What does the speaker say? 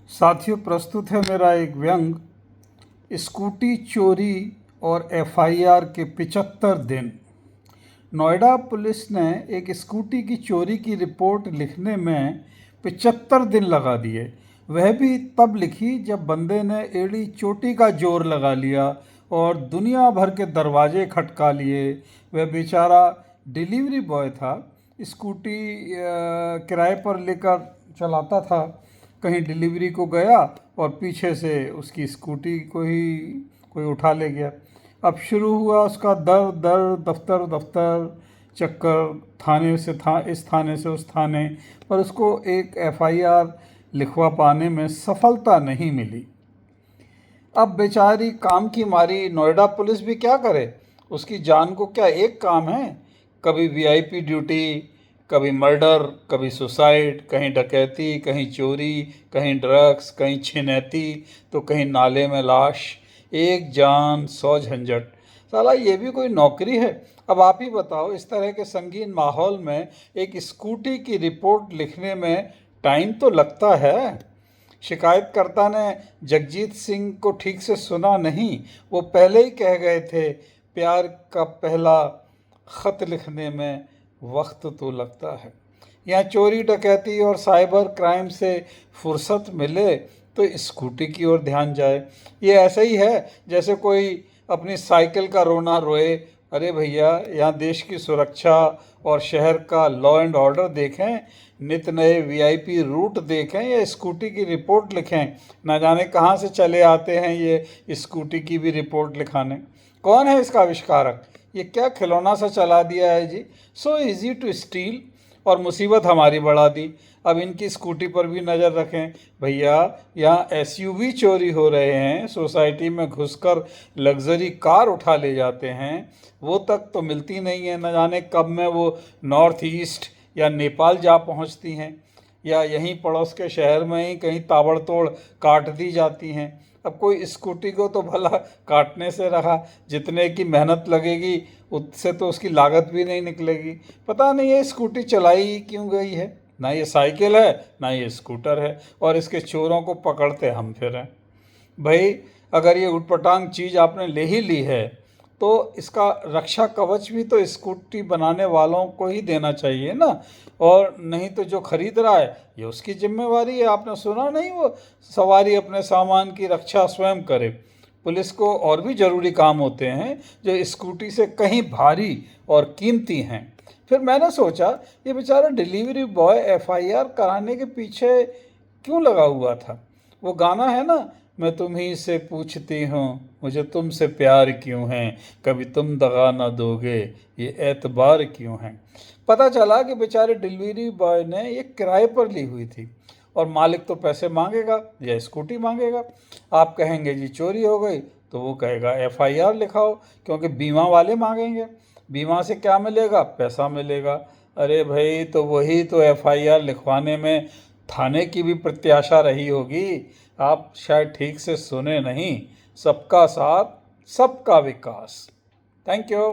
साथियों, प्रस्तुत है मेरा एक व्यंग। स्कूटी चोरी और एफआईआर के 75 दिन। नोएडा पुलिस ने एक स्कूटी की चोरी की रिपोर्ट लिखने में 75 दिन लगा दिए। वह भी तब लिखी जब बंदे ने एड़ी चोटी का जोर लगा लिया और दुनिया भर के दरवाजे खटका लिए। वह बेचारा डिलीवरी बॉय था, स्कूटी किराए पर लेकर चलाता था। कहीं डिलीवरी को गया और पीछे से उसकी स्कूटी को ही कोई उठा ले गया। अब शुरू हुआ उसका दर दर, दफ्तर दफ्तर चक्कर, थाने से इस थाने से उस थाने, पर उसको एक एफआईआर लिखवा पाने में सफलता नहीं मिली। अब बेचारी काम की मारी नोएडा पुलिस भी क्या करे। उसकी जान को क्या एक काम है? कभी वीआईपी ड्यूटी, कभी मर्डर, कभी सुसाइड, कहीं डकैती, कहीं चोरी, कहीं ड्रग्स, कहीं छिनैती, तो कहीं नाले में लाश। एक जान 100 झंझट। साला ये भी कोई नौकरी है? अब आप ही बताओ, इस तरह के संगीन माहौल में एक स्कूटी की रिपोर्ट लिखने में टाइम तो लगता है। शिकायतकर्ता ने जगजीत सिंह को ठीक से सुना नहीं। वो पहले ही कह गए थे, प्यार का पहला ख़त लिखने में वक्त तो लगता है। यहाँ चोरी डकैती और साइबर क्राइम से फुर्सत मिले तो स्कूटी की ओर ध्यान जाए। ये ऐसा ही है जैसे कोई अपनी साइकिल का रोना रोए। अरे भैया, यहाँ देश की सुरक्षा और शहर का लॉ एंड ऑर्डर देखें, नित नए वीआईपी रूट देखें या स्कूटी की रिपोर्ट लिखें। ना जाने कहाँ से चले आते हैं ये स्कूटी की भी रिपोर्ट लिखाने। कौन है इसका आविष्कारक? ये क्या खिलौना सा चला दिया है जी। सो इजी टू स्टील, और मुसीबत हमारी बढ़ा दी। अब इनकी स्कूटी पर भी नज़र रखें भैया। यहाँ एसयूवी चोरी हो रहे हैं, सोसाइटी में घुसकर लग्जरी कार उठा ले जाते हैं, वो तक तो मिलती नहीं है। न जाने कब में वो नॉर्थ ईस्ट या नेपाल जा पहुँचती हैं, या यहीं पड़ोस के शहर में ही कहीं ताबड़तोड़ काट दी जाती हैं। अब कोई स्कूटी को तो भला काटने से रहा, जितने की मेहनत लगेगी उससे तो उसकी लागत भी नहीं निकलेगी। पता नहीं ये स्कूटी चलाई क्यों गई है। ना ये साइकिल है, ना ये स्कूटर है, और इसके चोरों को पकड़ते हम फिर हैं। भाई, अगर ये उटपटांग चीज़ आपने ले ही ली है तो इसका रक्षा कवच भी तो स्कूटी बनाने वालों को ही देना चाहिए ना। और नहीं तो जो खरीद रहा है ये उसकी जिम्मेवारी है। आपने सुना नहीं, वो सवारी अपने सामान की रक्षा स्वयं करे। पुलिस को और भी ज़रूरी काम होते हैं जो स्कूटी से कहीं भारी और कीमती हैं। फिर मैंने सोचा, ये बेचारा डिलीवरी बॉय एफआईआर कराने के पीछे क्यों लगा हुआ था। वो गाना है ना, मैं तुम्ही से पूछती हूँ मुझे तुमसे प्यार क्यों है, कभी तुम दगा ना दोगे, ये एतबार क्यों है। पता चला कि बेचारे डिलीवरी बॉय ने ये किराए पर ली हुई थी, और मालिक तो पैसे मांगेगा या स्कूटी मांगेगा। आप कहेंगे जी चोरी हो गई, तो वो कहेगा एफआईआर लिखाओ, क्योंकि बीमा वाले मांगेंगे। बीमा से क्या मिलेगा? पैसा मिलेगा। अरे भाई, तो वही तो एफआईआर लिखवाने में थाने की भी प्रत्याशा रही होगी। आप शायद ठीक से सुने नहीं। सबका साथ, सबका विकास। Thank you.